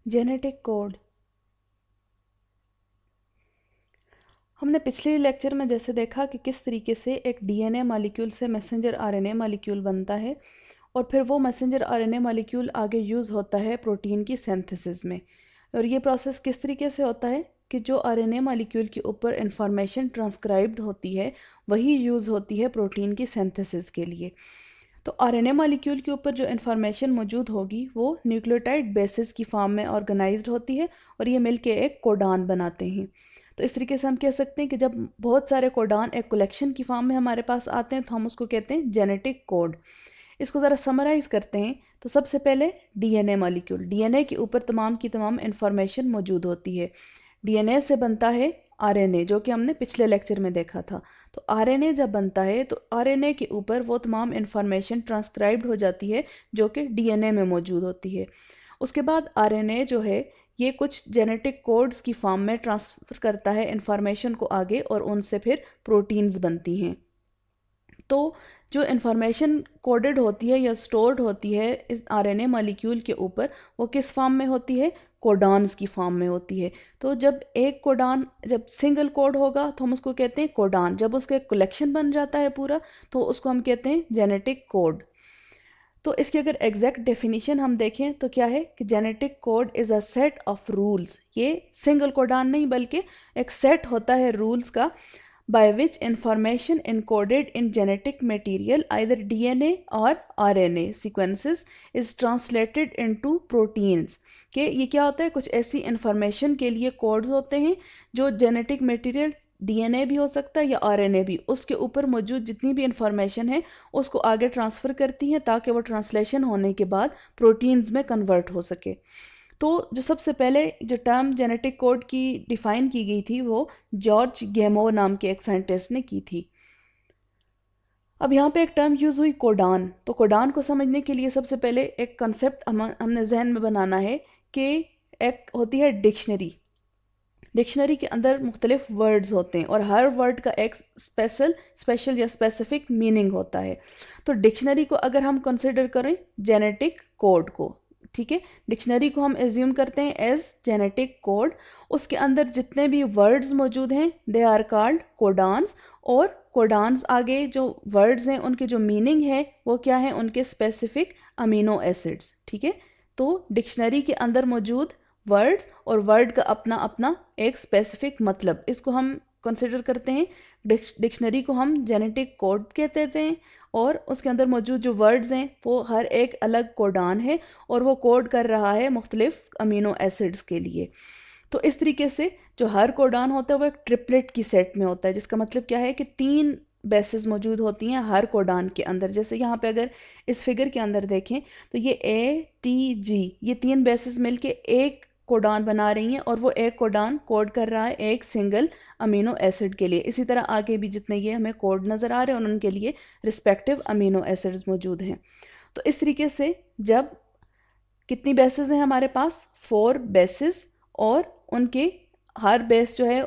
Genetic code. हमने पिछले lecture में जैसे देखा कि किस तरीके से एक डीएनए मॉलिक्यूल से मैसेंजर आरएनए मॉलिक्यूल बनता है और फिर वो मैसेंजर आरएनए मॉलिक्यूल आगे यूज़ होता है प्रोटीन की सिंथेसिस में। और ये प्रोसेस किस तरीके से होता है कि जो आरएनए मॉलिक्यूल के ऊपर इंफॉर्मेशन ट्रांसक्राइब्ड होती है वही यूज़ होती है प्रोटीन की सिंथेसिस के लिए। तो आरएनए मॉलिक्यूल के ऊपर जो इन्फॉर्मेशन मौजूद होगी वो न्यूक्लियोटाइड बेसिस की फॉर्म में ऑर्गेनाइज्ड होती है और ये मिलके एक कोडान बनाते हैं। तो इस तरीके से हम कह सकते हैं कि जब बहुत सारे कोडान एक कलेक्शन की फॉर्म में हमारे पास आते हैं तो हम उसको कहते हैं जेनेटिक कोड। इसको ज़रा समराइज़ करते हैं तो सबसे पहले डीएनए मॉलिक्यूल, डीएनए के ऊपर तमाम की तमाम इन्फॉर्मेशन मौजूद होती है। डीएनए से बनता है आरएनए, जो कि हमने पिछले लेक्चर में देखा था। तो आरएनए जब बनता है तो आरएनए के ऊपर वो तमाम इन्फॉर्मेशन ट्रांसक्राइब्ड हो जाती है जो कि डीएनए में मौजूद होती है। उसके बाद आरएनए जो है ये कुछ जेनेटिक कोड्स की फॉर्म में ट्रांसफ़र करता है इन्फॉर्मेशन को आगे और उनसे फिर प्रोटीन्स बनती हैं। तो जो इन्फॉर्मेशन कोडेड होती है या स्टोर्ड होती है इस आरएनए मॉलिक्यूल के ऊपर वो किस फॉर्म में होती है, कोडान्स की फॉर्म में होती है। तो जब एक कोडान जब सिंगल कोड होगा तो हम उसको कहते हैं कोडान, जब उसका एक कलेक्शन बन जाता है पूरा तो उसको हम कहते हैं जेनेटिक कोड। तो इसकी अगर एग्जैक्ट डेफिनेशन हम देखें तो क्या है कि genetic code is a set of rules. ये सिंगल कोडान नहीं बल्कि एक सेट होता है रूल्स का by which information encoded in genetic material either DNA or RNA sequences is translated into proteins। कि ये क्या होता है, कुछ ऐसी इंफॉर्मेशन के लिए कोड्स होते हैं जो जेनेटिक मटेरियल डीएनए भी हो सकता है या आरएनए भी, उसके ऊपर मौजूद जितनी भी इंफॉर्मेशन है उसको आगे ट्रांसफ़र करती हैं ताकि वो ट्रांसलेशन होने के बाद प्रोटीन्स में कन्वर्ट हो सके। तो जो सबसे पहले जो टर्म जेनेटिक कोड की डिफ़ाइन की गई थी वो जॉर्ज गेमो नाम के एक साइंटिस्ट ने की थी। अब यहाँ पे एक टर्म यूज़ हुई कोडान। तो कोडान को समझने के लिए सबसे पहले एक कॉन्सेप्ट हमने जहन में बनाना है कि एक होती है डिक्शनरी। डिक्शनरी के अंदर मुख्तलिफ वर्ड्स होते हैं और हर वर्ड का एक स्पेशल या स्पेसिफिक मीनिंग होता है। तो डिक्शनरी को अगर हम कंसिडर करें जेनेटिक कोड को, ठीक है, डिक्शनरी को हम एज्यूम करते हैं एज जेनेटिक कोड। उसके अंदर जितने भी वर्ड्स मौजूद हैं दे आर कॉल्ड कोडान्स, और कोडान्स आगे जो वर्ड्स हैं उनके जो मीनिंग है वो क्या है, उनके स्पेसिफिक अमीनो एसिड्स। ठीक है, तो डिक्शनरी के अंदर मौजूद वर्ड्स और वर्ड का अपना अपना एक स्पेसिफिक मतलब, इसको हम कंसिडर करते हैं। डिक्शनरी को हम जेनेटिक कोड कहते हैं और उसके अंदर मौजूद जो वर्ड्स हैं वो हर एक अलग कोडान है और वो कोड कर रहा है मुख्तलिफ अमीनो एसिड्स के लिए। तो इस तरीके से जो हर कोडान होता है वो एक ट्रिपलेट की सेट में होता है, जिसका मतलब क्या है कि 3 बेसिस मौजूद होती हैं हर कोडान के अंदर। जैसे यहाँ पे अगर इस फिगर के अंदर देखें तो ये ATG, ये 3 बेसिस मिलके एक कोडान बना रही हैं और वो एक कोडान कोड कर रहा है एक सिंगल अमीनो एसिड के लिए। इसी तरह आगे भी जितने ये हमें कोड नज़र आ रहे हैं उनके लिए रिस्पेक्टिव अमीनो एसिड्स मौजूद हैं। तो इस तरीके से जब कितनी बेसिस हैं हमारे पास, 4 बेसिस, और उनके हर बेस जो है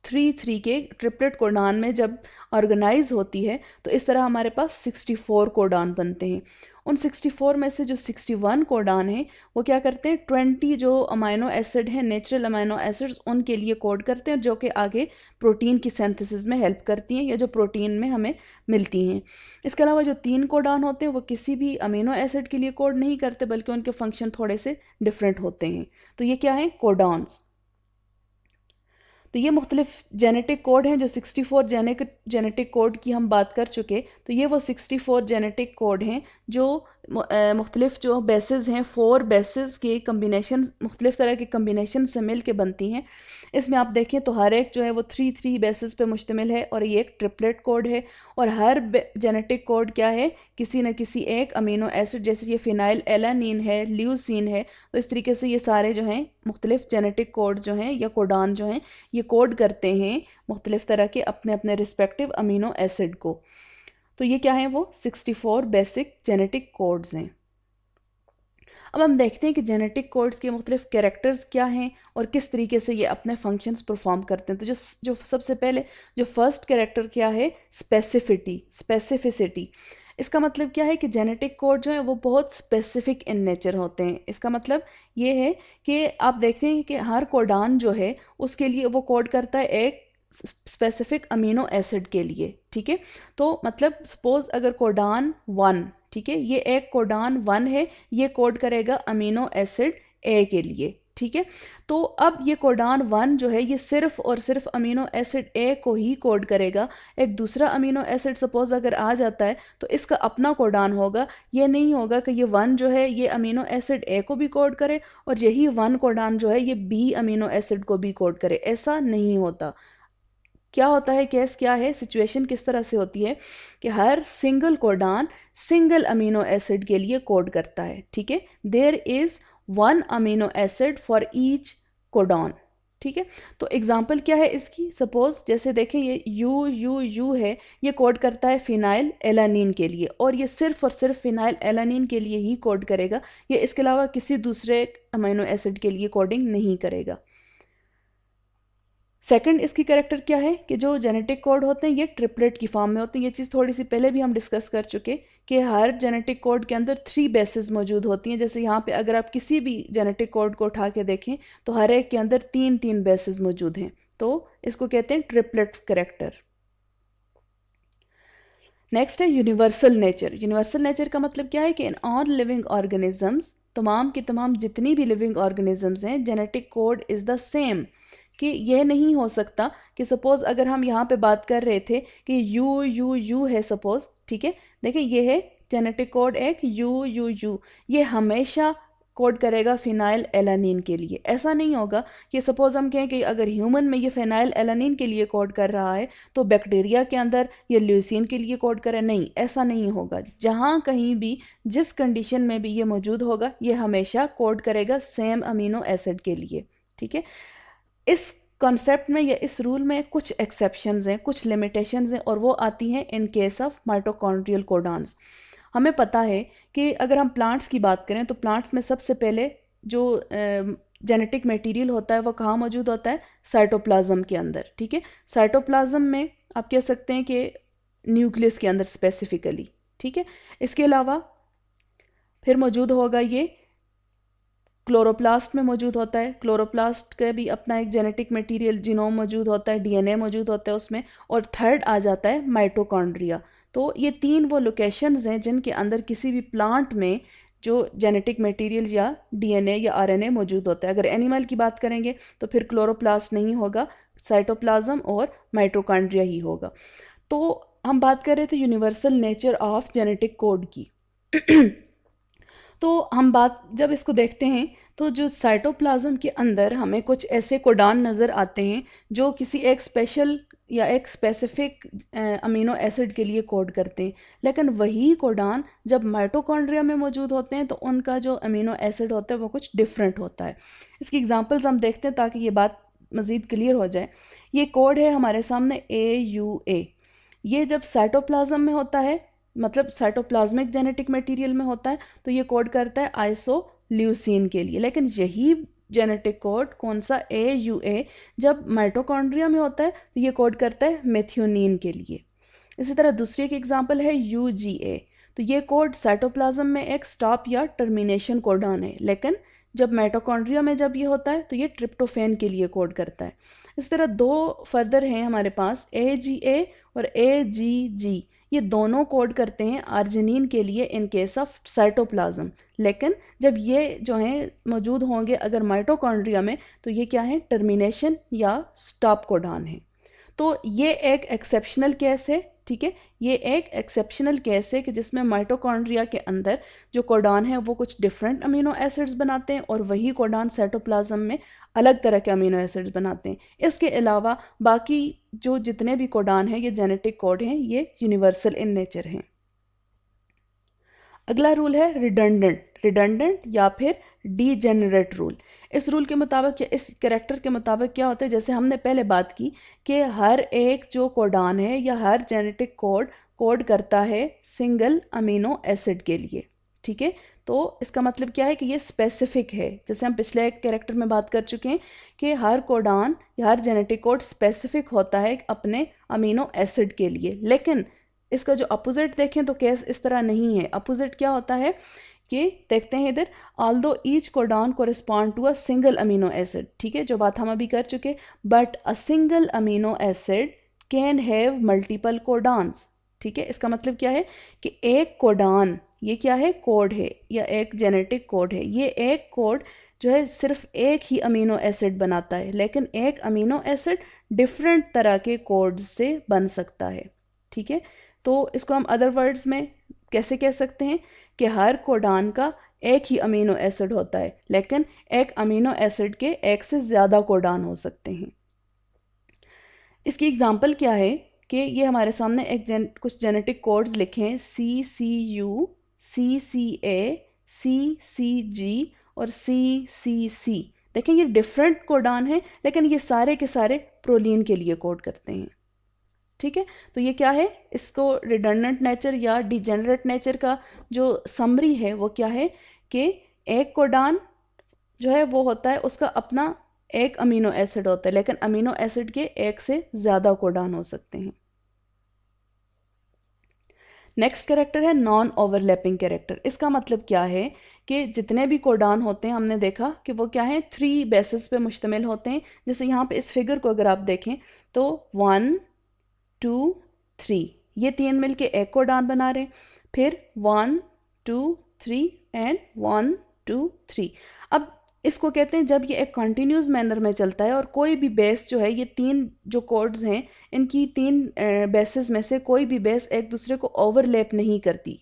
3 के ट्रिपलेट कोडान में जब ऑर्गेनाइज होती है तो इस तरह हमारे पास 64 कोडान बनते हैं। उन 64 में से जो 61 कोडान हैं वो क्या करते हैं, 20 जो अमाइनो एसिड हैं नेचुरल अमाइनो एसिड्स उनके लिए कोड करते हैं जो कि आगे प्रोटीन की सिंथेसिस में हेल्प करती हैं या जो प्रोटीन में हमें मिलती हैं। इसके अलावा जो 3 कोडान होते हैं वो किसी भी अमीनो एसिड के लिए कोड नहीं करते बल्कि उनके फंक्शन थोड़े से डिफरेंट होते हैं। तो ये क्या है, कोडान्स। तो ये मुख्तलिफ जेनेटिक कोड हैं जो 64 जेनेटिक कोड की हम बात कर चुके। तो ये वो 64 जेनेटिक कोड हैं जो मुख्तलिफ जो बेसिस हैं 4 बेसिस के कम्बिनेशन, मुख्तलिफ तरह के कम्बिनेशन से मिल के बनती हैं। इसमें आप देखें तो हर एक जो है वो 3 बेसिस पे मुश्तमिल है और ये एक ट्रिपलेट कोड है। और हर जेनेटिक कोड क्या है, किसी न किसी एक अमीनो एसिड, जैसे ये फिनाइल एलानिन है, ल्यूसीन है, तो इस तरीके से ये सारे जो हैं मुख्तलिफ जेनेटिक कोड जो हैं या कोडान जो हैं ये कोड करते हैं मुख्तलिफ तरह के अपने अपने रिस्पेक्टिव अमीनो एसिड को। तो ये क्या है, वो 64 बेसिक जेनेटिक कोड्स हैं। अब हम देखते हैं कि जेनेटिक कोड्स के मुख्तलिफ कैरेक्टर्स क्या हैं और किस तरीके से ये अपने फंक्शंस परफॉर्म करते हैं। तो जो सबसे पहले जो फर्स्ट कैरेक्टर क्या है, स्पेसिफिसिटी। इसका मतलब क्या है कि जेनेटिक कोड जो है वो बहुत स्पेसिफिक इन नेचर होते हैं। इसका मतलब ये है कि आप देखते हैं कि हर कोडान जो है उसके लिए वो कोड करता है एक स्पेसिफिक अमीनो एसिड के लिए, ठीक है। तो मतलब सपोज अगर कोडान 1, ठीक है, ये एक कोडान 1 है, ये कोड करेगा अमीनो एसिड ए के लिए, ठीक है। तो अब ये कोडान 1 जो है ये सिर्फ और सिर्फ अमीनो एसिड ए को ही कोड करेगा। एक दूसरा अमीनो एसिड सपोज अगर आ जाता है तो इसका अपना कोडान होगा। ये नहीं होगा कि ये 1 जो है ये अमीनो एसिड ए को भी कोड करे और यही 1 कोडान जो है ये बी अमीनो एसिड को भी कोड करे, ऐसा नहीं होता। क्या होता है, केस क्या है, सिचुएशन किस तरह से होती है कि हर single codon single amino acid के लिए कोड करता है, ठीक है। There is 1 amino acid for each codon, ठीक है। तो एग्जाम्पल क्या है इसकी, सपोज जैसे देखें ये यू है, ये कोड करता है फिनाइल एलानिन के लिए और ये सिर्फ और सिर्फ फिनाइल एलानिन के लिए ही कोड करेगा, ये इसके अलावा किसी दूसरे अमीनो एसिड के लिए कोडिंग नहीं करेगा। सेकंड इसकी कैरेक्टर क्या है कि जो जेनेटिक कोड होते हैं ये ट्रिपलेट की फॉर्म में होते हैं। ये चीज़ थोड़ी सी पहले भी हम डिस्कस कर चुके कि हर जेनेटिक कोड के अंदर 3 बेसेस मौजूद होती हैं। जैसे यहाँ पे अगर आप किसी भी जेनेटिक कोड को उठा के देखें तो हर एक के अंदर 3 बेसेस मौजूद हैं, तो इसको कहते हैं ट्रिपलेट कैरेक्टर। नेक्स्ट है यूनिवर्सल नेचर। यूनिवर्सल नेचर का मतलब क्या है कि इन ऑल लिविंग ऑर्गेनिजम्स, तमाम की तमाम जितनी भी लिविंग ऑर्गेनिजम्स हैं, genetic code is the same. कि यह नहीं हो सकता कि सपोज़ अगर हम यहाँ पे बात कर रहे थे कि यू है सपोज़, ठीक है, देखिए ये है जेनेटिक कोड एक यू, ये हमेशा कोड करेगा फिनाइल एलानिन के लिए। ऐसा नहीं होगा कि सपोज़ हम कहें कि अगर ह्यूमन में ये फिनाइल एलानिन के लिए कोड कर रहा है तो बैक्टीरिया के अंदर ये ल्यूसीन के लिए कोड करे, नहीं, ऐसा नहीं होगा। जहाँ कहीं भी जिस कंडीशन में भी ये मौजूद होगा ये हमेशा कोड करेगा सेम अमीनो एसिड के लिए, ठीक है। इस कॉन्सेप्ट में या इस रूल में कुछ एक्सेप्शंस हैं, कुछ लिमिटेशंस हैं और वो आती हैं इन केस ऑफ माइटोकॉन्ड्रियल कोडॉन्स। हमें पता है कि अगर हम प्लांट्स की बात करें तो प्लांट्स में सबसे पहले जो जेनेटिक मटेरियल होता है वो कहाँ मौजूद होता है, साइटोप्लाज्म के अंदर, ठीक है। साइटोप्लाज्म में आप कह सकते हैं कि न्यूक्लियस के अंदर स्पेसिफिकली, ठीक है। इसके अलावा फिर मौजूद होगा ये क्लोरोप्लास्ट में मौजूद होता है। क्लोरोप्लास्ट का भी अपना एक जेनेटिक मटेरियल जीनोम मौजूद होता है, डीएनए मौजूद होता है उसमें। और थर्ड आ जाता है माइटोकॉन्ड्रिया। तो ये 3 वो लोकेशंस हैं जिनके अंदर किसी भी प्लांट में जो जेनेटिक मटेरियल या डीएनए या आरएनए मौजूद होता है। अगर एनिमल की बात करेंगे तो फिर क्लोरोप्लास्ट नहीं होगा, साइटोप्लाज्म और माइटोकॉन्ड्रिया ही होगा। तो हम बात कर रहे थे universal nature of genetic code की। तो हम बात जब इसको देखते हैं तो जो साइटोप्लाज्म के अंदर हमें कुछ ऐसे कोडान नज़र आते हैं जो किसी एक स्पेशल या एक स्पेसिफिक अमीनो एसिड के लिए कोड करते हैं, लेकिन वही कोडान जब माइटोकॉन्ड्रिया में मौजूद होते हैं तो उनका जो अमीनो एसिड होता है वो कुछ डिफरेंट होता है। इसकी एग्जांपल्स हम देखते हैं ताकि ये बात मज़ीद क्लियर हो जाए। ये कोड है हमारे सामने AUA। ये जब साइटोप्लाज्म में होता है, मतलब साइटोप्लाज्मिक जेनेटिक मटेरियल में होता है, तो ये कोड करता है आइसोल्यूसिन के लिए। लेकिन यही जेनेटिक कोड कौन सा, AUA, जब माइटोकॉन्ड्रिया में होता है तो ये कोड करता है मेथियोनिन के लिए। इसी तरह दूसरी एक एग्जांपल है UGA। तो ये कोड साइटोप्लाज्म में एक स्टॉप या टर्मिनेशन कोडान है, लेकिन जब माइटोकॉन्ड्रिया में जब ये होता है तो ये ट्रिप्टोफैन के लिए कोड करता है। इस तरह 2 फर्दर हैं हमारे पास, AGA और AGG। ये दोनों कोड करते हैं आर्जिनिन के लिए इन केस ऑफ साइटोप्लाज्म, लेकिन जब ये जो हैं मौजूद होंगे अगर माइटोकॉन्ड्रिया में तो ये क्या है, टर्मिनेशन या स्टॉप कोडान है। तो ये एक एक्सेप्शनल केस है, ठीक है। ये एक एक्सेप्शनल केस है कि जिसमें माइटोकॉन्ड्रिया के अंदर जो कोडान है वो कुछ डिफरेंट अमीनो एसिड्स बनाते हैं और वही कोडान साइटोप्लाज्म में अलग तरह के अमीनो एसिड्स बनाते हैं। इसके अलावा बाकी जो जितने भी कोडान हैं ये जेनेटिक कोड हैं, ये यूनिवर्सल इन नेचर हैं। अगला रूल है रिडंडेंट या फिर डीजेनरेट रूल। इस रूल के मुताबिक या इस कैरेक्टर के मुताबिक क्या होता है, जैसे हमने पहले बात की कि हर एक जो कोडान है या हर जेनेटिक कोड करता है सिंगल अमीनो एसिड के लिए, ठीक है। तो इसका मतलब क्या है कि ये स्पेसिफिक है। जैसे हम पिछले एक कैरेक्टर में बात कर चुके हैं कि हर कोडान या हर जेनेटिक कोड स्पेसिफिक होता है अपने अमीनो एसिड के लिए, लेकिन इसका जो अपोजिट देखें तो केस इस तरह नहीं है। अपोजिट क्या होता है कि देखते हैं इधर, although each codon correspond to a single amino acid, ठीक है, जो बात हम अभी कर चुके, but a single amino acid can have multiple codons, ठीक है। इसका मतलब क्या है कि एक कोडान, ये क्या है, कोड है या एक जेनेटिक कोड है, ये एक कोड जो है सिर्फ एक ही अमीनो एसिड बनाता है, लेकिन एक अमीनो एसिड डिफरेंट तरह के कोड से बन सकता है, ठीक है। तो इसको हम अदर वर्ड्स में कैसे कह सकते हैं कि हर कोडान का एक ही अमीनो एसिड होता है, लेकिन एक अमीनो एसिड के एक से ज़्यादा कोडान हो सकते हैं। इसकी एग्जांपल क्या है कि ये हमारे सामने कुछ जेनेटिक कोड्स लिखे हैं, CCU, CCA, CCG और CCC। देखें ये डिफरेंट कोडान हैं, लेकिन ये सारे के सारे प्रोलीन के लिए कोड करते हैं, ठीक है। तो ये क्या है, इसको रिडंडेंट नेचर या डिजेनरेट नेचर का जो समरी है वो क्या है कि एक कोडान जो है वो होता है, उसका अपना एक अमीनो एसिड होता है, लेकिन अमीनो एसिड के एक से ज़्यादा कोडान हो सकते हैं। नेक्स्ट कैरेक्टर है नॉन ओवरलैपिंग कैरेक्टर। इसका मतलब क्या है कि जितने भी कोडान होते हैं हमने देखा कि वो क्या है, 3 बेसिस पे मुश्तमिल होते हैं। जैसे यहाँ पे इस फिगर को अगर आप देखें तो 1 2 3 ये 3 मिलके एक कोडान बना रहे हैं, फिर 1 2 3 एंड 1 2 3। अब इसको कहते हैं जब ये एक कंटिन्यूस मैनर में चलता है और कोई भी बेस जो है, ये 3 जो कोड्स हैं इनकी 3 बेसेस में से कोई भी बेस एक दूसरे को ओवरलैप नहीं करती,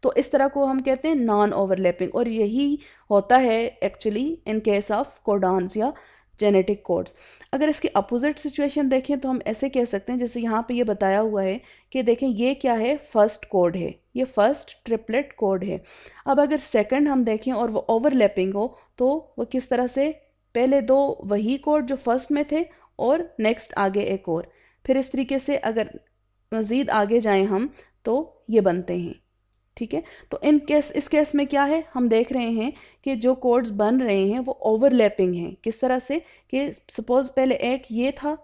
तो इस तरह को हम कहते हैं नॉन ओवरलैपिंग। और यही होता है actually in case of codons या जेनेटिक कोड्स। अगर इसकी अपोजिट सिचुएशन देखें तो हम ऐसे कह सकते हैं, जैसे यहाँ पे ये बताया हुआ है कि देखें ये क्या है, फर्स्ट कोड है, ये फर्स्ट ट्रिपलेट कोड है। अब अगर सेकंड हम देखें और वो ओवरलैपिंग हो तो वो किस तरह से, पहले 2 वही कोड जो फर्स्ट में थे और नेक्स्ट आगे एक और, फिर इस तरीके से अगर मज़ीद आगे जाएं हम तो ये बनते हैं, ठीक है। तो इस केस में क्या है, हम देख रहे हैं कि जो कोड्स बन रहे हैं वो ओवरलैपिंग हैं। किस तरह से कि सपोज पहले एक ये था,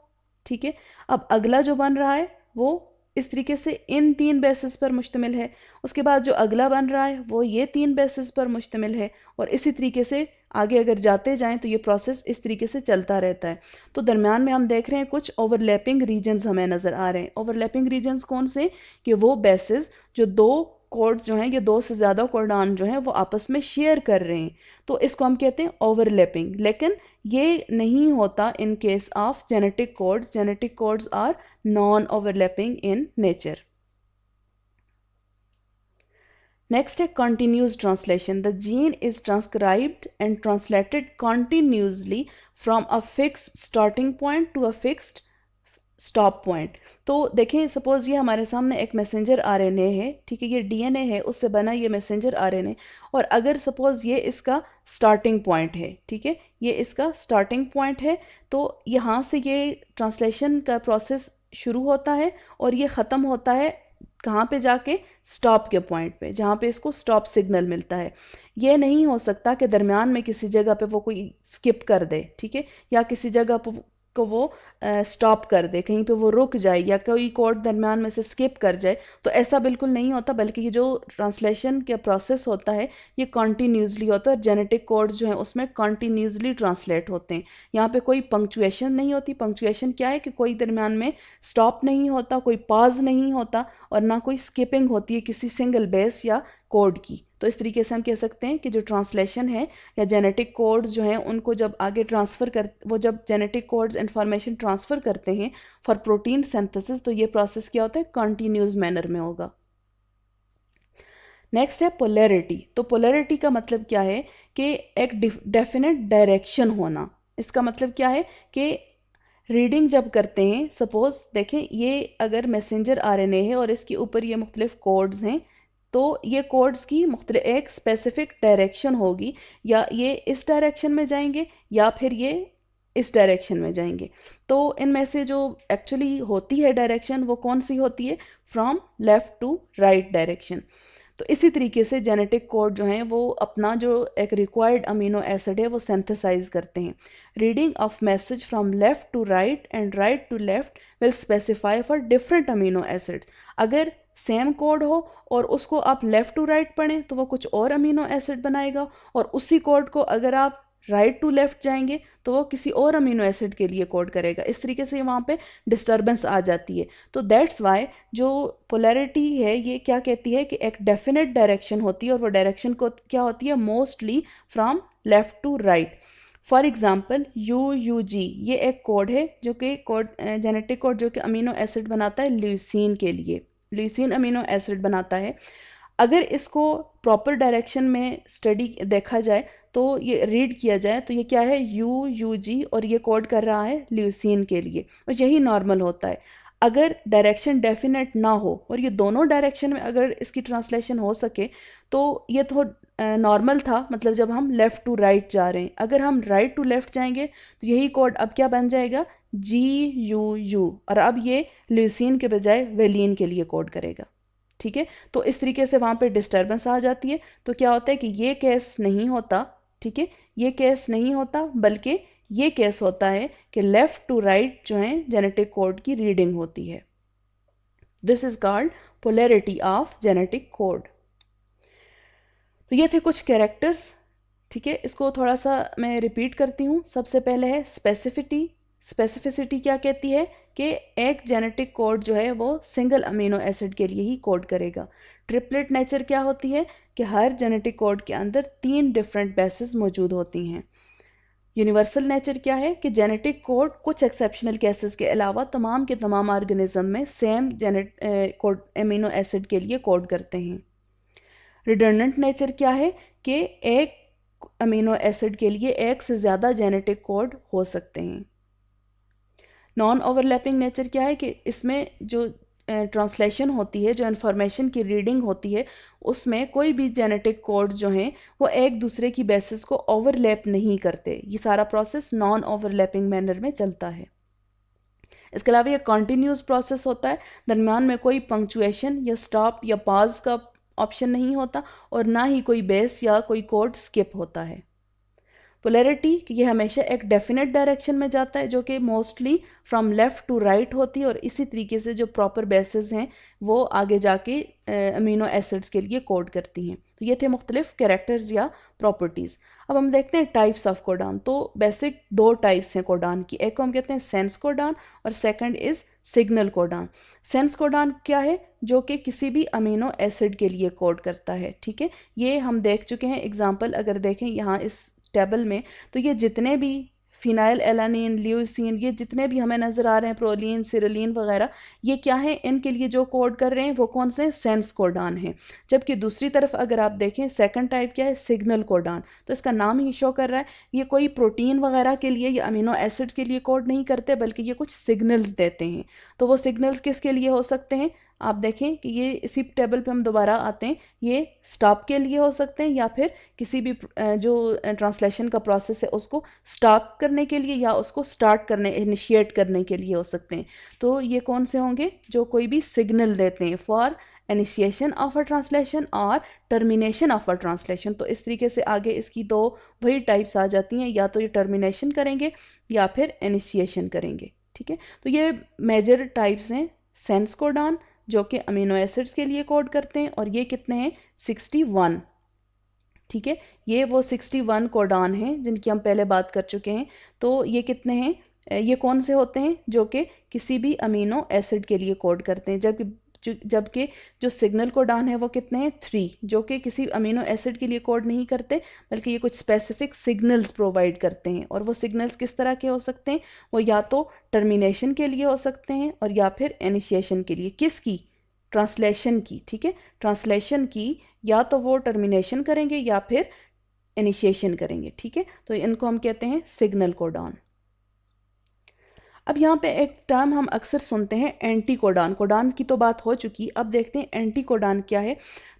ठीक है, अब अगला जो बन रहा है वो इस तरीके से इन 3 बेसिस पर मुश्तमिल है, उसके बाद जो अगला बन रहा है वो ये 3 बेसिस पर मुश्तमिल है, और इसी तरीके से आगे अगर जाते जाएं तो ये प्रोसेस इस तरीके से चलता रहता है। तो दरमियान में हम देख रहे हैं कुछ ओवरलैपिंग रीजन्स हमें नज़र आ रहे हैं। ओवरलैपिंग रीजन्स कौन से, कि वो बेसिस जो 2 कोड्स जो हैं, ये 2 से ज़्यादा कोडान जो हैं वो आपस में शेयर कर रहे हैं, तो इसको हम कहते हैं ओवरलैपिंग। लेकिन ये नहीं होता in case of genetic codes. Genetic codes are non overlapping in nature. Next है continuous translation. The gene is transcribed and translated continuously from a fixed starting point to a fixed stop point. तो देखें suppose ये हमारे सामने एक messenger RNA है, ठीक है, ये डीएनए है, उससे बना ये मैसेंजर आरएनए, और अगर सपोज ये इसका स्टार्टिंग पॉइंट है, ठीक है, ये इसका स्टार्टिंग पॉइंट है, तो यहाँ से ये ट्रांसलेशन का प्रोसेस शुरू होता है और ये ख़त्म होता है कहाँ पे जाके, स्टॉप के पॉइंट पे, जहाँ पे इसको स्टॉप सिग्नल मिलता है। ये नहीं हो सकता कि दरमियान में किसी जगह पे वो कोई स्किप कर दे, ठीक है, या किसी जगह पे को वो स्टॉप कर दे, कहीं पे वो रुक जाए या कोई कोड दरमियान में से स्किप कर जाए, तो ऐसा बिल्कुल नहीं होता, बल्कि ये जो ट्रांसलेशन का प्रोसेस होता है ये कॉन्टीन्यूसली होता है। जेनेटिक कोड्स जो हैं उसमें कॉन्टीन्यूसली ट्रांसलेट होते हैं, यहाँ पे कोई पंक्चुएशन नहीं होती। पंक्चुएशन क्या है कि कोई दरमियान में स्टॉप नहीं होता, कोई पॉज नहीं होता, और ना कोई स्किपिंग होती है किसी सिंगल बेस या कोड की। तो इस तरीके से हम कह सकते हैं कि जो ट्रांसलेशन है या जेनेटिक कोड्स जो हैं उनको जब आगे वो जब जेनेटिक कोड्स इंफॉर्मेशन ट्रांसफ़र करते हैं फॉर प्रोटीन सिंथेसिस, तो ये प्रोसेस क्या होता है, कंटिन्यूस मैनर में होगा। नेक्स्ट है पोलैरिटी। तो पोलैरिटी का मतलब क्या है कि एक डेफिनेट डायरेक्शन होना। इसका मतलब क्या है कि रीडिंग जब करते हैं, सपोज देखें ये अगर मैसेंजर आरएनए है और इसके ऊपर ये मुख्तलिफ कोड्स हैं, तो ये कोड्स की एक स्पेसिफिक डायरेक्शन होगी, या ये इस डायरेक्शन में जाएंगे या फिर ये इस डायरेक्शन में जाएंगे। तो इनमें से जो एक्चुअली होती है डायरेक्शन वो कौन सी होती है, from left to right direction. तो इसी तरीके से जेनेटिक कोड जो हैं वो अपना जो एक रिक्वायर्ड अमीनो एसिड है वो सिंथेसाइज करते हैं। Reading of message from left to right and right to left will specify for different amino acids. अगर सेम कोड हो और उसको आप लेफ़्ट टू राइट पढ़ें तो वो कुछ और अमीनो एसिड बनाएगा, और उसी कोड को अगर आप राइट टू लेफ़्ट जाएंगे तो वो किसी और अमीनो एसिड के लिए कोड करेगा। इस तरीके से वहाँ पे डिस्टर्बेंस आ जाती है। तो दैट्स वाई जो पोलैरिटी है ये क्या कहती है कि एक डेफिनेट डायरेक्शन होती है, और वो डायरेक्शन को क्या होती है, mostly from left to right. For example UUG ये एक कोड है जो कि कोड जेनेटिक कोड जो कि अमीनो एसिड बनाता है ल्यूसीन के लिए, ल्यूसीन अमीनो एसिड बनाता है। अगर इसको प्रॉपर डायरेक्शन में स्टडी देखा जाए तो ये रीड किया जाए तो ये क्या है, UUG, और ये कोड कर रहा है ल्यूसीन के लिए, और यही नॉर्मल होता है। अगर डायरेक्शन डेफिनेट ना हो और ये दोनों डायरेक्शन में अगर इसकी ट्रांसलेशन हो सके तो ये तो नॉर्मल था, मतलब जब हम लेफ़्ट टू राइट जा रहे हैं। अगर हम राइट टू लेफ़्ट जाएंगे तो यही कोड अब क्या बन जाएगा, GUU, और अब ये ल्यूसीन के बजाय वेलिन के लिए कोड करेगा। ठीक है, तो इस तरीके से वहाँ पे डिस्टर्बेंस आ जाती है। तो क्या होता है कि ये केस नहीं होता, ठीक है, ये केस नहीं होता, बल्कि ये केस होता है कि लेफ़्ट टू राइट जो है जेनेटिक कोड की रीडिंग होती है। This is called polarity of genetic code. तो ये थे कुछ कैरेक्टर्स, ठीक है। इसको थोड़ा सा मैं रिपीट करती हूँ। सबसे पहले है स्पेसिफिटी। स्पेसिफिसिटी क्या कहती है कि एक जेनेटिक कोड जो है वो सिंगल अमीनो एसिड के लिए ही कोड करेगा। ट्रिपलेट नेचर क्या होती है कि हर जेनेटिक कोड के अंदर 3 डिफरेंट बेसेस मौजूद होती हैं। यूनिवर्सल नेचर क्या है कि जेनेटिक कोड कुछ एक्सेप्शनल केसेस के अलावा तमाम के तमाम ऑर्गेनिज्म में सेम कोड अमीनो एसिड के लिए कोड करते हैं। रिडंडेंट नेचर क्या है कि एक अमीनो एसिड के लिए एक से ज़्यादा जेनेटिक कोड हो सकते हैं। नॉन ओवरलैपिंग नेचर क्या है कि इसमें जो ट्रांसलेशन होती है, जो इन्फॉर्मेशन की रीडिंग होती है, उसमें कोई भी जेनेटिक कोड जो हैं वो एक दूसरे की बेसिस को ओवरलैप नहीं करते। ये सारा प्रोसेस नॉन ओवरलैपिंग मैनर में चलता है। इसके अलावा ये कॉन्टीन्यूस प्रोसेस होता है, दरमियान में कोई पंक्चुएशन या स्टॉप या पॉज का ऑप्शन नहीं होता, और ना ही कोई बेस या कोई कोड स्किप होता है। पोलैरिटी कि ये हमेशा एक डेफिनेट डायरेक्शन में जाता है जो कि mostly from left to right होती है, और इसी तरीके से जो प्रॉपर बेसिस हैं वो आगे जाके अमीनो एसिड्स के लिए कोड करती हैं। तो ये थे मुख्तलिफ कैरेक्टर्स या प्रॉपर्टीज़। अब हम देखते हैं टाइप्स ऑफ कोडान। तो बेसिक 2 टाइप्स हैं कोडान की, एक को हम कहते हैं सेंस कोडान और second is signal codon. Sense codon क्या है, जो कि किसी भी अमीनो एसिड के लिए कोड करता है। ठीक है, ये हम देख चुके हैं एग्जाम्पल अगर देखें यहाँ इस टेबल में, तो ये जितने भी फिनाइल एलानिन, ल्यूसीन, ये जितने भी हमें नज़र आ रहे हैं, प्रोलीन, सिरोलीन वगैरह, ये क्या है, इनके लिए जो कोड कर रहे हैं वो कौन से सेंस कोडान हैं। जबकि दूसरी तरफ अगर आप देखें सेकंड टाइप क्या है, सिग्नल कोडान। तो इसका नाम ही शो कर रहा है ये कोई प्रोटीन वगैरह के लिए या अमीनो एसिड के लिए कोड नहीं करते, बल्कि ये कुछ सिग्नल्स देते हैं। तो वो सिग्नल्स किसके लिए हो सकते हैं, आप देखें कि ये इसी टेबल पे हम दोबारा आते हैं, ये स्टॉप के लिए हो सकते हैं या फिर किसी भी जो ट्रांसलेशन का प्रोसेस है उसको स्टॉप करने के लिए या उसको स्टार्ट करने, इनिशिएट करने के लिए हो सकते हैं। तो ये कौन से होंगे, जो कोई भी सिग्नल देते हैं for initiation of a translation और टर्मिनेशन ऑफ अ ट्रांसलेशन। तो इस तरीके से आगे इसकी 2 वही टाइप्स आ जाती हैं, या तो ये टर्मिनेशन करेंगे या फिर इनिशिएशन करेंगे। ठीक है, तो ये मेजर टाइप्स हैं सेंस कोडान जो कि अमीनो एसिड्स के लिए कोड करते हैं, और ये कितने हैं, 61। ठीक है, ये वो 61 कोडान हैं जिनकी हम पहले बात कर चुके हैं। तो ये कितने हैं, ये कौन से होते हैं जो कि किसी भी अमीनो एसिड के लिए कोड करते हैं, जबकि जो सिग्नल कोडान है वो कितने हैं, 3, जो कि किसी अमीनो एसिड के लिए कोड नहीं करते, बल्कि ये कुछ स्पेसिफिक सिग्नल्स प्रोवाइड करते हैं। और वो सिग्नल्स किस तरह के हो सकते हैं, वो या तो टर्मिनेशन के लिए हो सकते हैं और या फिर इनिशिएशन के लिए। किसकी, ट्रांसलेशन की। ठीक है, ट्रांसलेशन की या तो वो टर्मिनेशन करेंगे या फिर इनिशिएशन करेंगे। ठीक है, तो इनको हम कहते हैं सिग्नल कोडान। अब यहाँ पे एक टर्म हम अक्सर सुनते हैं, एंटी कोडान। कोडान की तो बात हो चुकी, अब देखते हैं एंटी कोडान क्या है।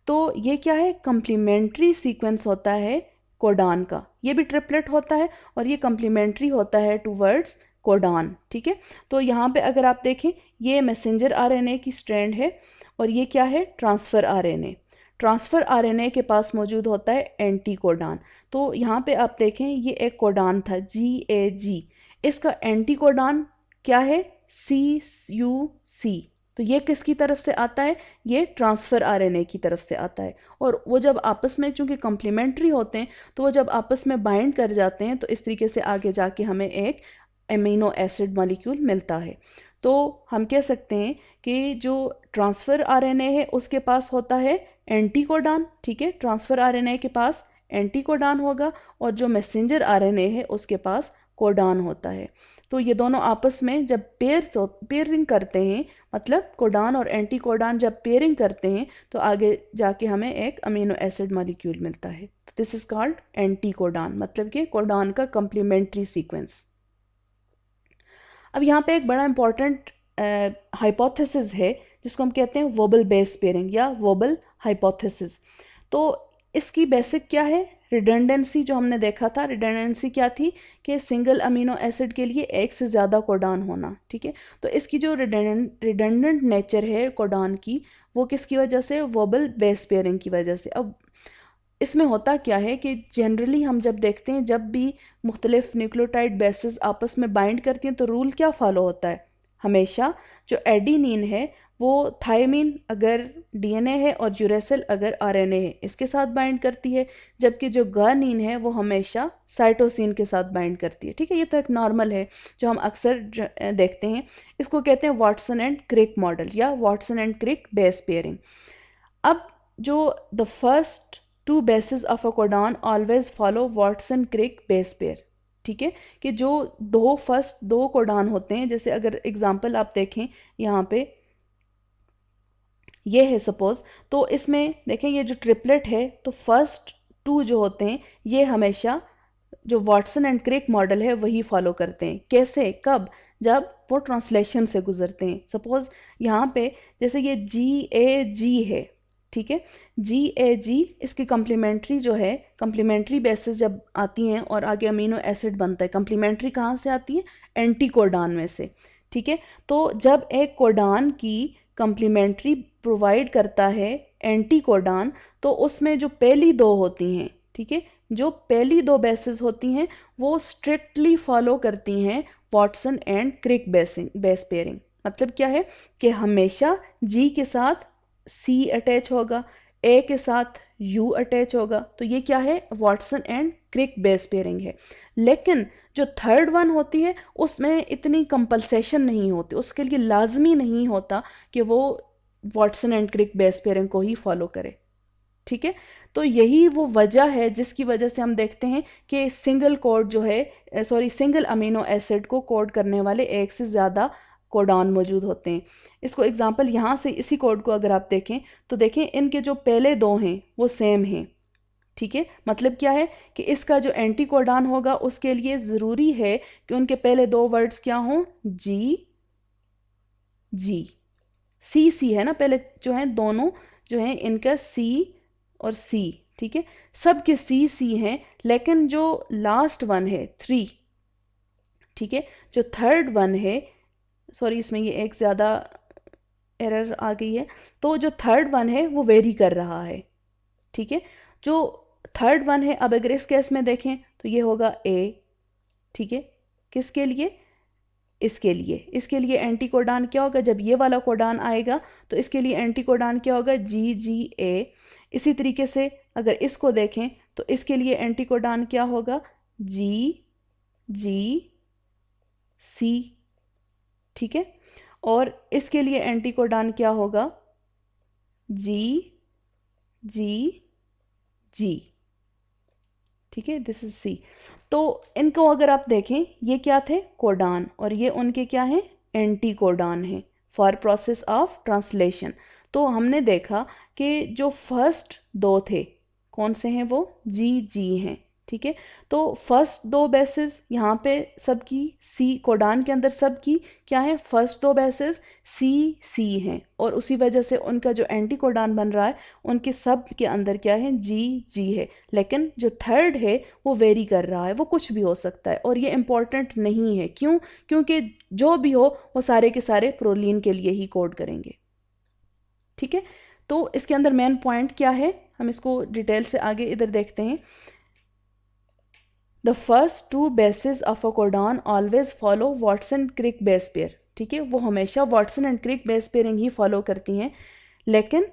तो ये क्या है, कम्प्लीमेंट्री सीक्वेंस होता है कोडान का। ये भी ट्रिपलेट होता है और ये कम्प्लीमेंट्री होता है टूवर्ड्स कोडान। ठीक है, तो यहाँ पे अगर आप देखें, ये मैसेंजर आरएनए की स्ट्रैंड है और ये क्या है, ट्रांसफ़र आरएनए। ट्रांसफ़र आरएनए के पास मौजूद होता है एंटी कोडान। तो यहाँ पे आप देखें, ये एक कोडान था GAG, इसका एंटी कोडान क्या है, CUC। तो ये किसकी तरफ से आता है, ये ट्रांसफ़र आरएनए की तरफ से आता है। और वो जब आपस में चूंकि कॉम्प्लीमेंट्री होते हैं तो वो जब आपस में बाइंड कर जाते हैं तो इस तरीके से आगे जाके हमें एक एमिनो एसिड मॉलिक्यूल मिलता है। तो हम कह सकते हैं कि जो ट्रांसफ़र आरएनए है उसके पास होता है एंटीकोडॉन, ठीक है, ट्रांसफ़र आरएनए के पास एंटीकोडॉन होगा और जो मैसेंजर आरएनए है उसके पास कोडॉन होता है। तो ये दोनों आपस में जब पेयरिंग करते हैं, मतलब कोडॉन और एंटीकोडॉन जब पेयरिंग करते हैं तो आगे जाके हमें एक अमीनो एसिड मॉलिक्यूल मिलता है। तो दिस इज़ कॉल्ड एंटीकोडॉन, मतलब कि कोडॉन का कम्प्लीमेंट्री सीक्वेंस। अब यहाँ पे एक बड़ा इंपॉर्टेंट हाइपोथेसिस है जिसको हम कहते हैं वोबल बेस पेयरिंग या वोबल हाइपोथेसिस। तो इसकी बेसिक क्या है, रिडंडेंसी जो हमने देखा था, रिडंडेंसी क्या थी कि सिंगल अमीनो एसिड के लिए एक से ज़्यादा कोडॉन होना, ठीक है। तो इसकी जो रिडंडेंट नेचर है कोडॉन की, वो किसकी वजह से, वोबल बेस पेयरिंग की वजह से। अब इसमें होता क्या है कि जनरली हम जब देखते हैं जब भी मुख्तलिफ न्यूक्लियोटाइड बेसेस आपस में बाइंड करती हैं तो रूल क्या फॉलो होता है, हमेशा जो एडिनिन है वो थायमीन अगर डीएनए है और यूरेसिल अगर आरएनए है इसके साथ बाइंड करती है, जबकि जो गानीन है वो हमेशा साइटोसिन के साथ बाइंड करती है, ठीक है। ये तो एक नॉर्मल है जो हम अक्सर देखते हैं। इसको कहते हैं वाटसन एंड क्रिक मॉडल या Watson and Crick base pairing. अब जो the first two bases of a codon always follow Watson Crick base pair, ठीक है, कि जो फर्स्ट दो कोडॉन होते हैं, जैसे अगर एग्जांपल आप देखें यहाँ पे ये है सपोज, तो इसमें देखें ये जो ट्रिपलेट है तो फर्स्ट टू जो होते हैं ये हमेशा जो वाटसन एंड क्रिक मॉडल है वही फॉलो करते हैं। कैसे, कब, जब वो ट्रांसलेशन से गुजरते हैं। सपोज यहाँ पे जैसे ये GAG है, ठीक है, GAG इसकी कम्प्लीमेंट्री जो है, कम्प्लीमेंट्री बेसिस जब आती हैं और आगे अमीनो एसिड बनता है, कम्प्लीमेंट्री कहाँ से आती है, एंटीकोडॉन में से, ठीक है। तो जब एक कोडॉन की कम्प्लीमेंट्री प्रोवाइड करता है एंटीकोडॉन तो उसमें जो पहली दो होती हैं, ठीक है, जो पहली दो बेसिस होती हैं वो स्ट्रिक्टली फॉलो करती हैं Watson and Crick base pairing. मतलब क्या है कि हमेशा G के साथ C अटैच होगा, A के साथ U अटैच होगा, तो ये क्या है, Watson and Crick base pairing है। लेकिन जो थर्ड वन होती है उसमें इतनी कंपल्सेशन नहीं होती, उसके लिए लाजमी नहीं होता कि वो Watson and Crick base pairing को ही फॉलो करे, ठीक है। तो यही वो वजह है जिसकी वजह से हम देखते हैं कि सिंगल कोड जो है, सिंगल अमीनो एसिड को कोड करने वाले एक से ज़्यादा कोडॉन मौजूद होते हैं। इसको एग्जांपल यहाँ से इसी कोड को अगर आप देखें तो देखें इनके जो पहले दो हैं वो सेम हैं, ठीक है। मतलब क्या है कि इसका जो एंटी कोडॉन होगा उसके लिए ज़रूरी है कि उनके पहले दो वर्ड्स क्या हों, G C है ना, पहले जो है दोनों जो हैं इनका C और C, ठीक है, सब के C हैं, लेकिन जो लास्ट वन है 3, ठीक है, जो थर्ड वन है, इसमें ये एक ज़्यादा एरर आ गई है, तो जो थर्ड वन है वो वेरी कर रहा है, ठीक है। जो थर्ड वन है, अब अगर इस केस में देखें तो ये होगा A, ठीक है, किसके लिए, इसके लिए एंटी कोडॉन क्या होगा, जब ये वाला कोडॉन आएगा तो इसके लिए एंटी कोडॉन क्या होगा, GGA। इसी तरीके से अगर इसको देखें तो इसके लिए एंटी कोडॉन क्या होगा, GGC, ठीक है, और इसके लिए एंटी कोडॉन क्या होगा, GGG, ठीक है, दिस इज C। तो इनको अगर आप देखें ये क्या थे, कोडॉन, और ये उनके क्या हैं, एंटी कोडॉन है फॉर प्रोसेस ऑफ ट्रांसलेशन। तो हमने देखा कि जो फर्स्ट दो थे कौन से हैं, वो GG हैं, ठीक है। तो फर्स्ट दो बेसिस यहाँ पे सबकी C कोडॉन के अंदर सबकी क्या है, फर्स्ट दो बेसिस C हैं, और उसी वजह से उनका जो एंटी कोडॉन बन रहा है उनके सब के अंदर क्या है, GG है। लेकिन जो थर्ड है वो वेरी कर रहा है, वो कुछ भी हो सकता है, और ये इम्पॉर्टेंट नहीं है। क्यों, क्योंकि जो भी हो वो सारे के सारे प्रोलीन के लिए ही कोड करेंगे, ठीक है। तो इसके अंदर मेन पॉइंट क्या है, हम इसको डिटेल से आगे इधर देखते हैं। The first two bases of a codon always follow Watson-Crick base pair, ठीक है, वो हमेशा Watson and Crick base pairing ही फॉलो करती हैं, लेकिन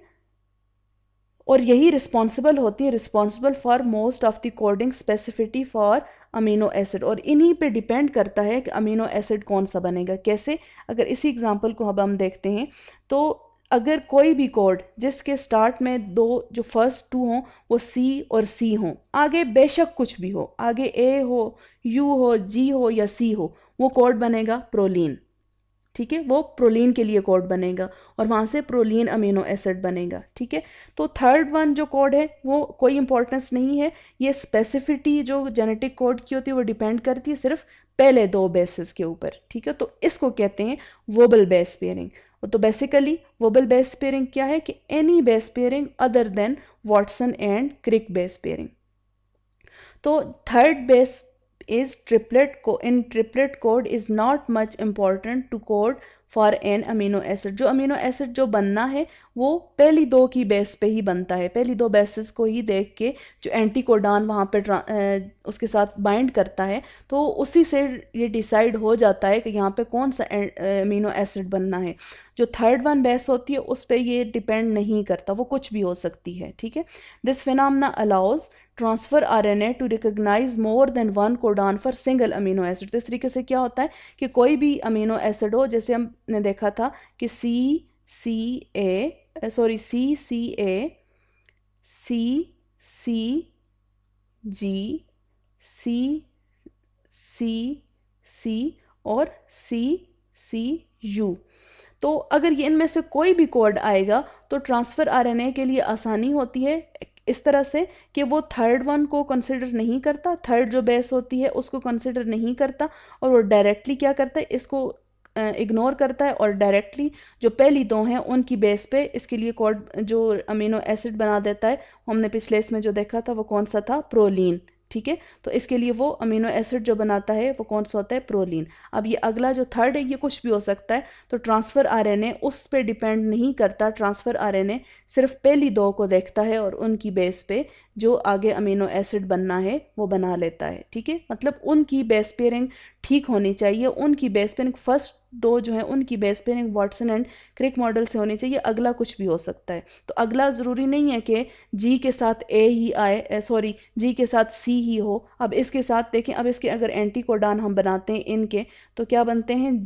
और यही रिस्पॉन्सिबल होती है, responsible for most of the coding specificity for amino acid, और इन्हीं पे डिपेंड करता है कि अमीनो एसिड कौन सा बनेगा। कैसे, अगर इसी एग्जांपल को अब हम देखते हैं, तो अगर कोई भी कोड जिसके स्टार्ट में दो जो फर्स्ट टू हों वो सी और सी हों, आगे बेशक कुछ भी हो, आगे ए हो, यू हो, जी हो या सी हो, वो कोड बनेगा प्रोलीन। ठीक है, वो प्रोलीन के लिए कोड बनेगा और वहाँ से प्रोलीन अमीनो एसिड बनेगा। ठीक है, तो थर्ड वन जो कोड है वो कोई इंपॉर्टेंस नहीं है, ये स्पेसिफिटी जो जेनेटिक कोड की होती है वो डिपेंड करती है सिर्फ पहले दो बेसिस के ऊपर। ठीक है, तो इसको कहते हैं वोबल बेस पेयरिंग। तो बेसिकली वोबल बेस पेयरिंग क्या है कि any base pairing other than Watson and Crick base pairing. तो third base is in triplet code is not much important to code for an amino acid। जो amino acid जो बनना है वो पहली दो की बेस पे ही बनता है, पहली दो बेसिस को ही देख के जो एंटी कोडान वहाँ पे उसके साथ बाइंड करता है, तो उसी से ये डिसाइड हो जाता है कि यहाँ पे कौन सा अमीनो एसिड बनना है। जो थर्ड वन बेस होती है उस पर ये डिपेंड नहीं करता, वो कुछ भी हो सकती है। ठीक है, this phenomena allows transfer RNA to recognise more than one codon for single amino acid. तो इस तरीके से क्या होता है कि कोई भी अमीनो एसिड हो, जैसे हमने देखा था कि सी सी सी जी सी और सी यू। तो अगर ये इनमें से कोई भी कोड आएगा तो ट्रांसफ़र आरएनए के लिए आसानी होती है इस तरह से कि वो थर्ड वन को कंसिडर नहीं करता, थर्ड जो बेस होती है उसको कंसिडर नहीं करता, और वो डायरेक्टली क्या करता है, इसको इग्नोर करता है और डायरेक्टली जो पहली दो हैं उनकी बेस पे इसके लिए कोड जो अमीनो एसिड बना देता है। हमने पिछले इसमें जो देखा था वो कौन सा था, प्रोलीन। ठीक है, तो इसके लिए वो अमीनो एसिड जो बनाता है वो कौन सा होता है, प्रोलीन। अब ये अगला जो थर्ड है ये कुछ भी हो सकता है, तो ट्रांसफ़र आरएनए उस पे डिपेंड नहीं करता, ट्रांसफ़र आरएनए सिर्फ पहली दो को देखता है और उनकी बेस पे जो आगे अमीनो एसिड बनना है वो बना लेता है। ठीक है, मतलब उनकी बेस पेयरिंग ठीक होनी चाहिए, उनकी बेस पेयरिंग फर्स्ट दो जो है उनकी base pairing Watson and Crick model से होनी चाहिए, अगला कुछ भी हो सकता है। तो अगला ज़रूरी नहीं है कि जी के साथ ए ही आए, सॉरी जी के साथ सी ही हो। अब इसके साथ देखें, अब इसके अगर एंटी कोडान हम बनाते हैं इनके, तो क्या बनते हैं,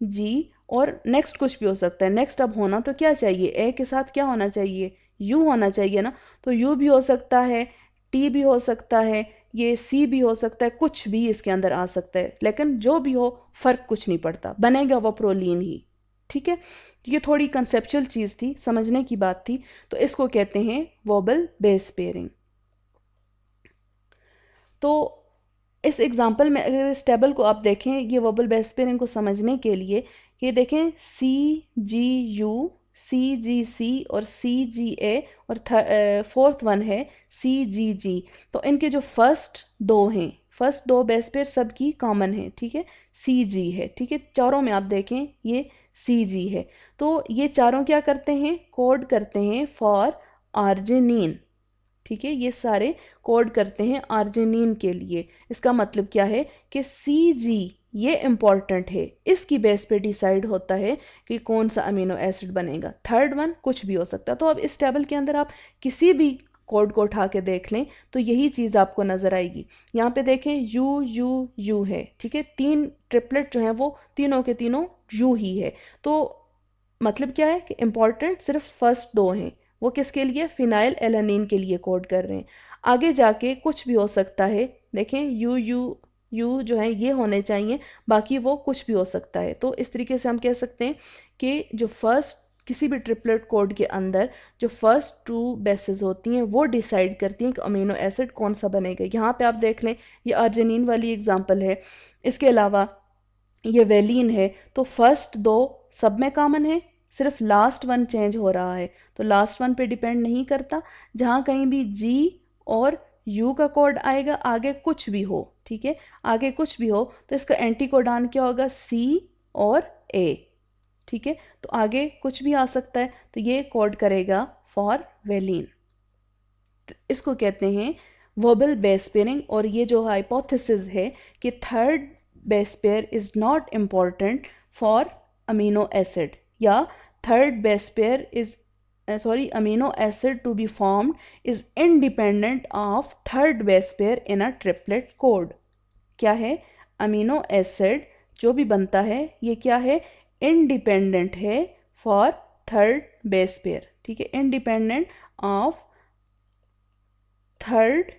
जी और नेक्स्ट कुछ भी हो सकता है। नेक्स्ट अब होना तो क्या चाहिए, ए के साथ क्या होना चाहिए, यू होना चाहिए ना, तो यू भी हो सकता है, टी भी हो सकता है, ये सी भी हो सकता है, कुछ भी इसके अंदर आ सकता है, लेकिन जो भी हो फर्क कुछ नहीं पड़ता, बनेगा वो प्रोलीन ही। ठीक है, ये थोड़ी कंसेप्चुअल चीज़ थी, समझने की बात थी, तो इसको कहते हैं वोबल बेस पेयरिंग। तो इस एग्जांपल में अगर इस टेबल को आप देखें, ये वोबल बेस पेयरिंग को समझने के लिए ये देखें, CGU, CGC और CGA और फोर्थ वन है CGG। तो इनके जो फर्स्ट दो हैं, फर्स्ट दो बेस पेयर सबकी कॉमन है। ठीक है, CG है। ठीक है, चारों में आप देखें ये CG है। तो ये चारों क्या करते हैं, कोड करते हैं फॉर आर्जिनिन। ठीक है, ये सारे कोड करते हैं आर्जिनिन के लिए। इसका मतलब क्या है कि CG ये इम्पॉर्टेंट है, इसकी बेस पे डिसाइड होता है कि कौन सा अमीनो एसिड बनेगा। थर्ड वन कुछ भी हो सकता है। तो अब इस टेबल के अंदर आप किसी भी कोड को उठा के देख लें तो यही चीज़ आपको नज़र आएगी। यहाँ पे देखें यू है। ठीक है, तीन ट्रिपलेट जो हैं वो तीनों के तीनों यू ही है। तो मतलब क्या है कि इम्पॉर्टेंट सिर्फ फर्स्ट दो हैं, वो किसके लिए, फिनाइल एलानिन के लिए कोड कर रहे हैं। आगे जाके कुछ भी हो सकता है, देखें यू जो है ये होने चाहिए, बाकी वो कुछ भी हो सकता है। तो इस तरीके से हम कह सकते हैं कि जो फर्स्ट किसी भी ट्रिपलेट कोड के अंदर जो फर्स्ट टू बेसेस होती हैं वो डिसाइड करती हैं कि अमीनो एसिड कौन सा बनेगा। यहाँ पे आप देख लें, ये आर्जिनिन वाली एग्जांपल है। इसके अलावा ये वेलिन है, तो फर्स्ट दो सब में कॉमन है, सिर्फ लास्ट वन चेंज हो रहा है, तो लास्ट वन पे डिपेंड नहीं करता। जहाँ कहीं भी जी और यू का कोड आएगा, आगे कुछ भी हो, ठीक है, आगे कुछ भी हो, तो इसका एंटी कोडान क्या होगा, सी और ए। ठीक है, तो आगे कुछ भी आ सकता है, तो ये कोड करेगा फॉर वेलिन। इसको कहते हैं वर्बल बेस पेयरिंग। और ये जो हाइपोथेसिस है कि third base pair is not important for amino acid, या third base pair is amino acid to be formed is independent of third base pair in a triplet code. क्या है? Amino acid जो भी बनता है ये क्या है? इंडिपेंडेंट है फॉर थर्ड बेस पेयर, ठीक है, independent of third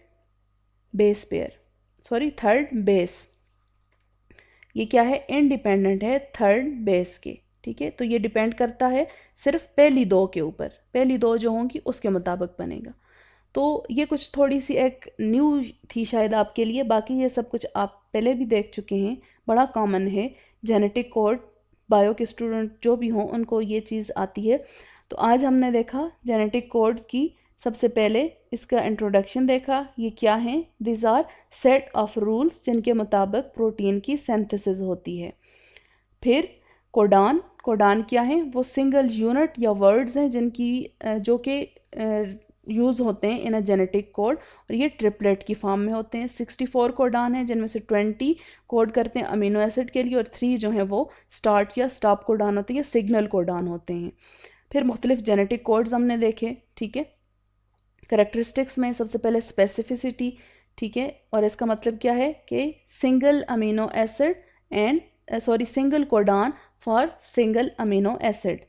base pair, sorry third base, ये क्या है? इंडिपेंडेंट है थर्ड बेस के, ठीक है। तो ये डिपेंड करता है सिर्फ पहली दो के ऊपर, पहली दो जो होंगी उसके मुताबिक बनेगा। तो ये कुछ थोड़ी सी एक न्यू थी शायद आपके लिए, बाकी ये सब कुछ आप पहले भी देख चुके हैं, बड़ा कॉमन है। जेनेटिक कोड बायो के स्टूडेंट जो भी हों उनको ये चीज़ आती है। तो आज हमने देखा जेनेटिक कोड की, सबसे पहले इसका इंट्रोडक्शन देखा, ये क्या है? This are set of rules जिनके मुताबिक प्रोटीन की सिंथेसिस होती है। फिर कोडान, कोडान क्या है? वो सिंगल यूनिट या वर्ड्स हैं जिनकी जो कि यूज़ होते हैं इन अ जेनेटिक कोड, और ये ट्रिपलेट की फॉर्म में होते हैं। 64 कोडान हैं जिनमें से 20 कोड करते हैं अमीनो एसिड के लिए, और 3 जो हैं वो स्टार्ट या स्टॉप कोडान होते हैं या सिग्नल कोडान होते हैं। फिर मुख्तलिफ जेनेटिक कोड्स हमने देखे, ठीक है। करेक्टरिस्टिक्स में सबसे पहले स्पेसिफिसिटी, ठीक है, और इसका मतलब क्या है कि single amino acid and single codon for single amino acid.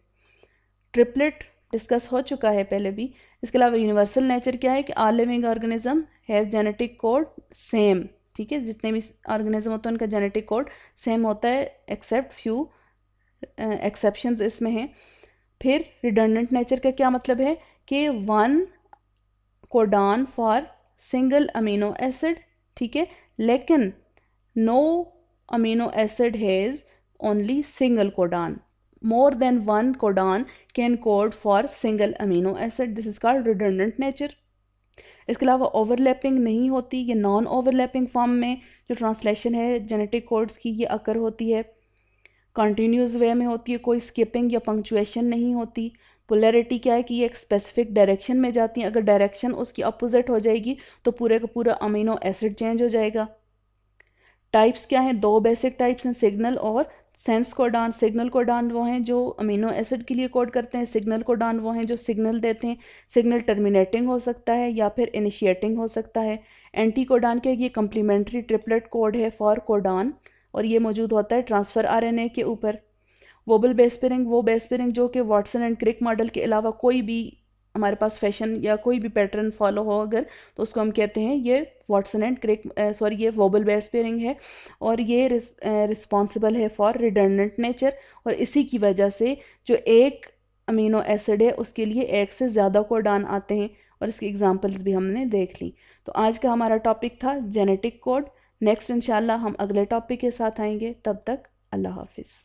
Triplet discuss हो चुका है पहले भी। इसके अलावा यूनिवर्सल नेचर क्या है कि all living organism have genetic code same, ठीक है, जितने भी ऑर्गेनिज्म होते हैं उनका जेनेटिक कोड सेम होता है, एक्सेप्ट फ्यू एक्सेप्शंस इसमें हैं। फिर रिडंडेंट नेचर का क्या मतलब है कि one codon for single amino acid, ठीक है, लेकिन no amino acid has only single codon, more than one codon can code for single amino acid, this is called redundant nature। इसके अलावा ओवरलैपिंग नहीं होती, ये नॉन ओवरलैपिंग फॉर्म में जो ट्रांसलेशन है जेनेटिक कोड्स की ये अकर होती है, कंटिन्यूस वे में होती है, कोई स्किपिंग या पंक्चुएशन नहीं होती। पोलैरिटी क्या है कि ये एक स्पेसिफिक डायरेक्शन में जाती हैं, अगर डायरेक्शन उसकी अपोजिट हो जाएगी तो पूरे का पूरा अमीनो एसिड चेंज हो जाएगा। टाइप्स क्या हैं? 2 बेसिक टाइप्स हैं, सिग्नल और सेंस कोडान। सिग्नल कोडान वो हैं जो अमीनो एसिड के लिए कोड करते हैं, सिग्नल कोडान वो हैं जो सिग्नल देते हैं। सिग्नल टर्मिनेटिंग हो सकता है या फिर इनिशिएटिंग हो सकता है। एंटी कोडान के ये कम्प्लीमेंट्री ट्रिपलेट कोड है फॉर कोडान, और ये मौजूद होता है ट्रांसफ़र आरएनए के ऊपर। वोबल बेस पेयरिंग, वो बेस पेयरिंग जो कि वाटसन एंड क्रिक मॉडल के अलावा कोई भी हमारे पास फैशन या कोई भी पैटर्न फॉलो हो अगर, तो उसको हम कहते हैं ये वाटसन एंड क्रिक ये वोबल बेस पेयरिंग है, और ये रिस्पॉन्सिबल है फॉर रिडंडेंट नेचर। और इसी की वजह से जो एक अमीनो एसिड है उसके लिए एक से ज़्यादा कोडान आते हैं, और इसकी एग्जांपल्स भी हमने देख ली। तो आज का हमारा टॉपिक था जेनेटिक कोड। नेक्स्ट इंशाल्लाह हम अगले टॉपिक के साथ आएंगे, तब तक अल्लाह हाफिज़।